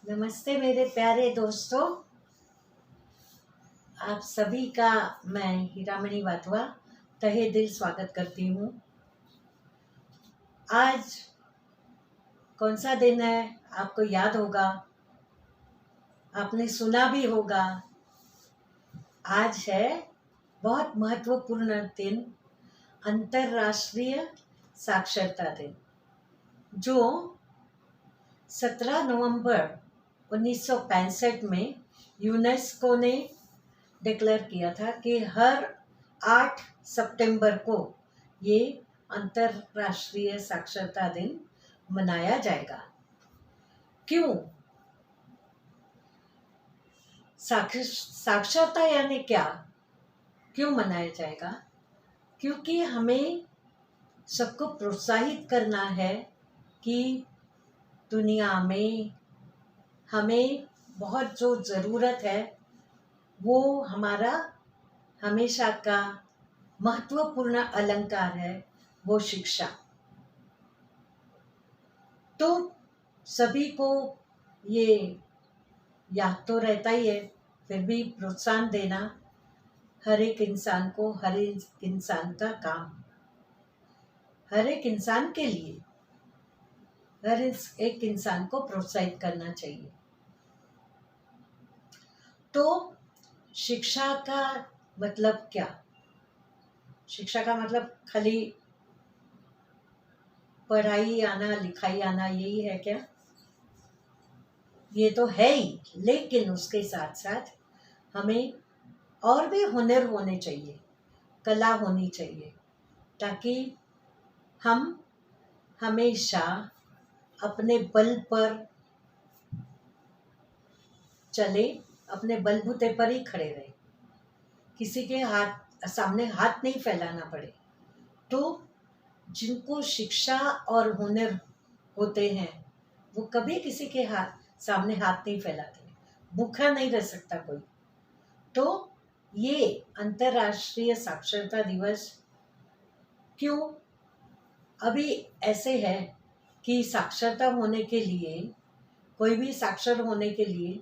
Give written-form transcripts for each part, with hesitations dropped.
नमस्ते मेरे प्यारे दोस्तों। आप सभी का मैं हीरामणि वाधवा तहे दिल स्वागत करती हूँ। आज कौन सा दिन है आपको याद होगा, आपने सुना भी होगा। आज है बहुत महत्वपूर्ण दिन, अंतर्राष्ट्रीय साक्षरता दिन, जो 17 नवंबर 1965 में यूनेस्को ने डिक्लेयर किया था कि हर 8 सितंबर को ये अंतर्राष्ट्रीय साक्षरता दिन मनाया जाएगा। क्यों? साक्षरता यानी क्या, क्यों मनाया जाएगा? क्योंकि हमें सबको प्रोत्साहित करना है कि दुनिया में हमें बहुत जो ज़रूरत है वो हमारा हमेशा का महत्वपूर्ण अलंकार है, वो शिक्षा। तो सभी को ये याद तो रहता ही है, फिर भी प्रोत्साहन देना हर एक इंसान को, हर एक इंसान का काम, हर एक इंसान के लिए हर एक इंसान को प्रोत्साहित करना चाहिए। तो शिक्षा का मतलब क्या? शिक्षा का मतलब खाली पढ़ाई आना, लिखाई आना, यही है क्या? ये तो है ही, लेकिन उसके साथ साथ हमें और भी हुनर होने चाहिए, कला होनी चाहिए, ताकि हम हमेशा अपने बल पर चले, अपने बलबूते पर ही खड़े रहे, किसी के सामने हाथ नहीं फैलाना पड़े। तो जिनको शिक्षा और हुनर होते हैं वो कभी किसी के सामने हाथ नहीं फैलाते, भूखा नहीं रह सकता कोई। तो ये अंतर्राष्ट्रीय साक्षरता दिवस क्यों? अभी ऐसे है कि साक्षरता होने के लिए, कोई भी साक्षर होने के लिए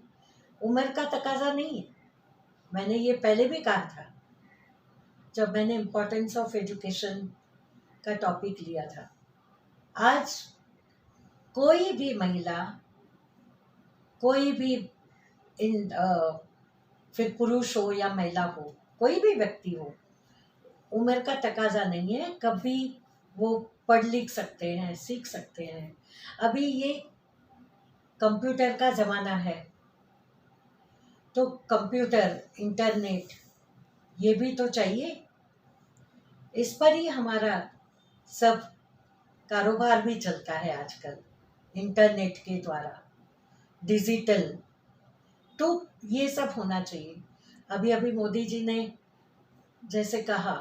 उम्र का तकाजा नहीं है। मैंने ये पहले भी कहा था जब मैंने इम्पोर्टेंस ऑफ एजुकेशन का टॉपिक लिया था। आज कोई भी महिला, कोई भी फिर पुरुष हो या महिला हो, कोई भी व्यक्ति हो, उम्र का तकाजा नहीं है, कभी वो पढ़ लिख सकते हैं, सीख सकते हैं। अभी ये कंप्यूटर का ज़माना है, तो कंप्यूटर, इंटरनेट, ये भी तो चाहिए। इस पर ही हमारा सब कारोबार भी चलता है आजकल, इंटरनेट के द्वारा, डिजिटल। तो ये सब होना चाहिए। अभी अभी मोदी जी ने जैसे कहा,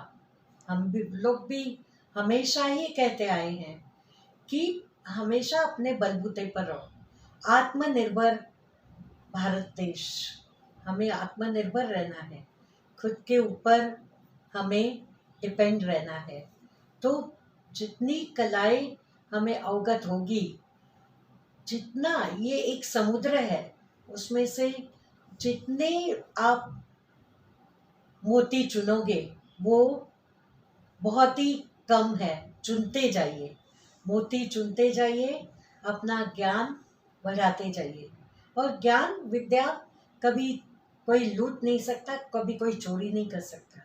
हम भी लोग भी हमेशा ही कहते आए हैं कि हमेशा अपने बलबूते पर रहो, आत्मनिर्भर भारत देश, हमें आत्मनिर्भर रहना है, खुद के ऊपर हमें डिपेंड रहना है। तो जितनी कलाएं हमें अवगत होगी, जितना ये एक समुद्र है, उसमें से जितने आप मोती चुनोगे वो बहुत ही कम है। चुनते जाइए, मोती चुनते जाइए, अपना ज्ञान बढ़ाते जाइए। और ज्ञान विद्या कभी कोई लूट नहीं सकता, कभी कोई चोरी नहीं कर सकता।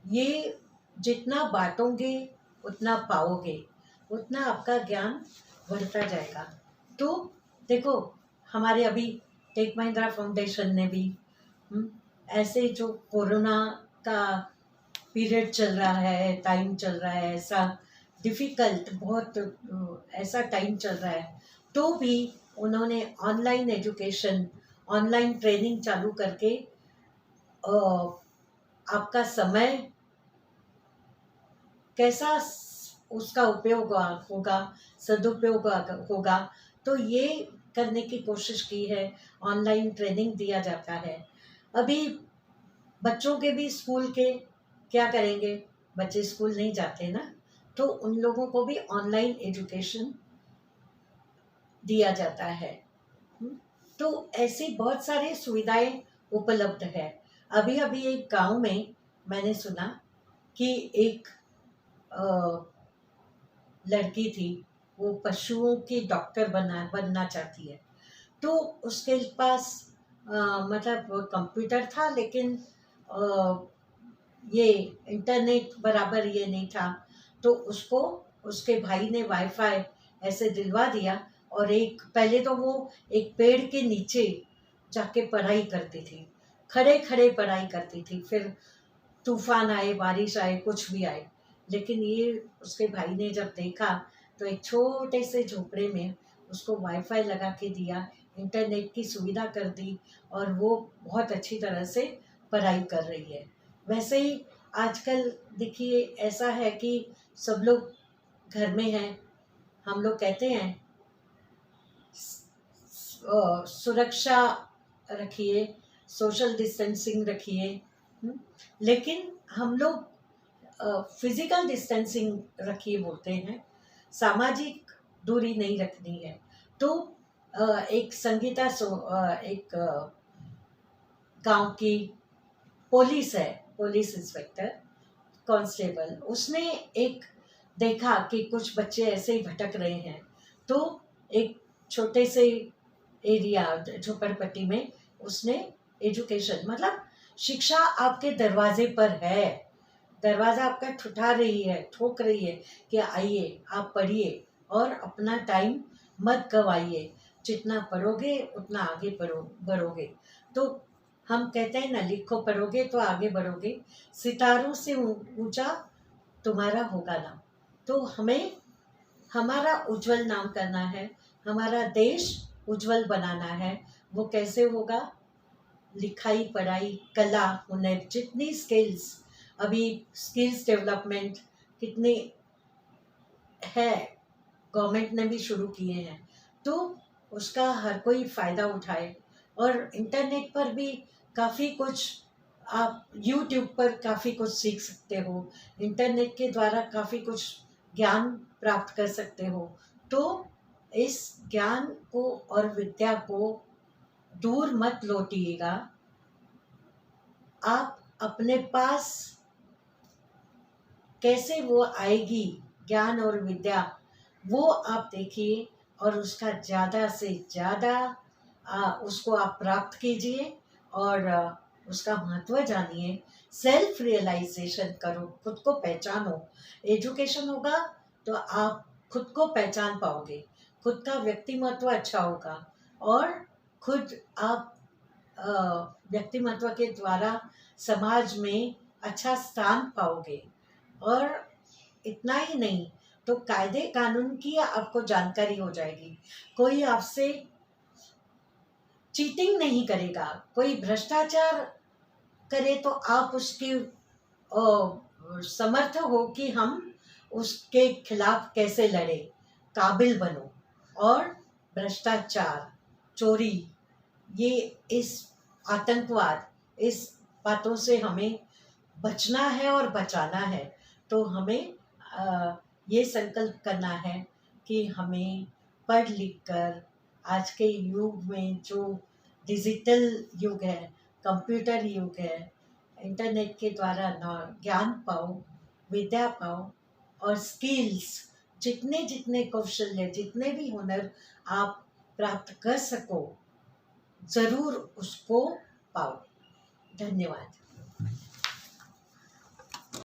ये जितना बांटोगे उतना पाओगे, उतना आपका ज्ञान बढ़ता जाएगा। तो देखो, हमारे अभी टेक महिंद्रा फाउंडेशन ने भी ऐसे जो कोरोना का पीरियड चल रहा है, टाइम चल रहा है, ऐसा डिफ़िकल्ट, बहुत ऐसा टाइम चल रहा है, तो भी उन्होंने ऑनलाइन एजुकेशन, ऑनलाइन ट्रेनिंग चालू करके आपका समय कैसा उसका उपयोग होगा, सदुपयोग होगा, तो ये करने की कोशिश की है। ऑनलाइन ट्रेनिंग दिया जाता है। अभी बच्चों के भी स्कूल के क्या करेंगे, बच्चे स्कूल नहीं जाते ना, तो उन लोगों को भी ऑनलाइन एजुकेशन दिया जाता है। तो ऐसी बहुत सारी सुविधाएं उपलब्ध है। अभी अभी एक गांव में मैंने सुना कि एक लड़की थी, वो पशुओं की डॉक्टर बनना चाहती है। तो उसके पास मतलब कंप्यूटर था, लेकिन अ, ये इंटरनेट बराबर ये नहीं था। तो उसको उसके भाई ने वाईफाई ऐसे दिलवा दिया, और एक पहले तो वो एक पेड़ के नीचे जाके पढ़ाई करती थी, खड़े खड़े पढ़ाई करती थी। फिर तूफान आए, बारिश आए, कुछ भी आए, लेकिन ये उसके भाई ने जब देखा तो एक छोटे से झोपड़े में उसको वाईफाई लगा के दिया, इंटरनेट की सुविधा कर दी, और वो बहुत अच्छी तरह से पढ़ाई कर रही है। वैसे ही आजकल देखिए ऐसा है कि सब लोग घर में हैं। हम लोग कहते हैं सुरक्षा रखिए, सोशल डिस्टेंसिंग रखिए, लेकिन हम लोग फिजिकल डिस्टेंसिंग रखिए बोलते हैं, सामाजिक दूरी नहीं रखनी है। तो एक संगीता एक गांव की पुलिस है, पुलिस इंस्पेक्टर, कांस्टेबल, उसने एक देखा कि कुछ बच्चे ऐसे ही भटक रहे हैं। तो एक छोटे से एरिया झोपड़पट्टी में उसने एजुकेशन मतलब शिक्षा आपके दरवाजे पर है, दरवाज़ा आपका ठुठा रही है, ठोक रही है कि आइए आप पढ़िए और अपना टाइम मत गवाइए, जितना पढ़ोगे उतना आगे बढ़ोगे। तो हम कहते हैं ना, लिखो पढ़ोगे तो आगे बढ़ोगे, सितारों से ऊंचा तुम्हारा होगा नाम। तो हमें हमारा उज्जवल नाम करना है, हमारा देश उज्जवल बनाना है। वो कैसे होगा? लिखाई पढ़ाई कला हुनर, जितनी स्किल्स, अभी स्किल्स डेवलपमेंट कितने है, गवर्नमेंट ने भी शुरू किए हैं, तो उसका हर कोई फ़ायदा उठाए। और इंटरनेट पर भी काफ़ी कुछ, आप यूट्यूब पर काफ़ी कुछ सीख सकते हो, इंटरनेट के द्वारा काफ़ी कुछ ज्ञान प्राप्त कर सकते हो। तो इस ज्ञान को और विद्या को दूर मत लौटिएगा, आप अपने पास कैसे वो आएगी ज्ञान और विद्या, वो आप देखिए, और उसका ज़्यादा से ज़्यादा उसको आप प्राप्त कीजिए, और उसका महत्व जानिए। सेल्फ रियलाइजेशन करो, खुद को पहचानो। एजुकेशन होगा तो आप खुद को पहचान पाओगे, खुद का व्यक्तिमत्व अच्छा होगा, और खुद आप व्यक्तिमत्व के द्वारा समाज में अच्छा स्थान पाओगे। और इतना ही नहीं, तो कायदे कानून की आपको जानकारी हो जाएगी, कोई आपसे चीटिंग नहीं करेगा, कोई भ्रष्टाचार करे तो आप उसके समर्थ हो कि हम उसके खिलाफ कैसे लड़े, काबिल बनो। और भ्रष्टाचार, चोरी, ये इस आतंकवाद, इस बातों से हमें बचना है और बचाना है। तो हमें ये संकल्प करना है कि हमें पढ़ लिख कर आज के युग में, जो डिजिटल युग है, कंप्यूटर युग है, इंटरनेट के द्वारा ज्ञान पाओ, विद्या पाओ, और स्किल्स, जितने जितने कौशल्य, जितने भी हुनर आप प्राप्त कर सको, ज़रूर उसको पाओ। धन्यवाद।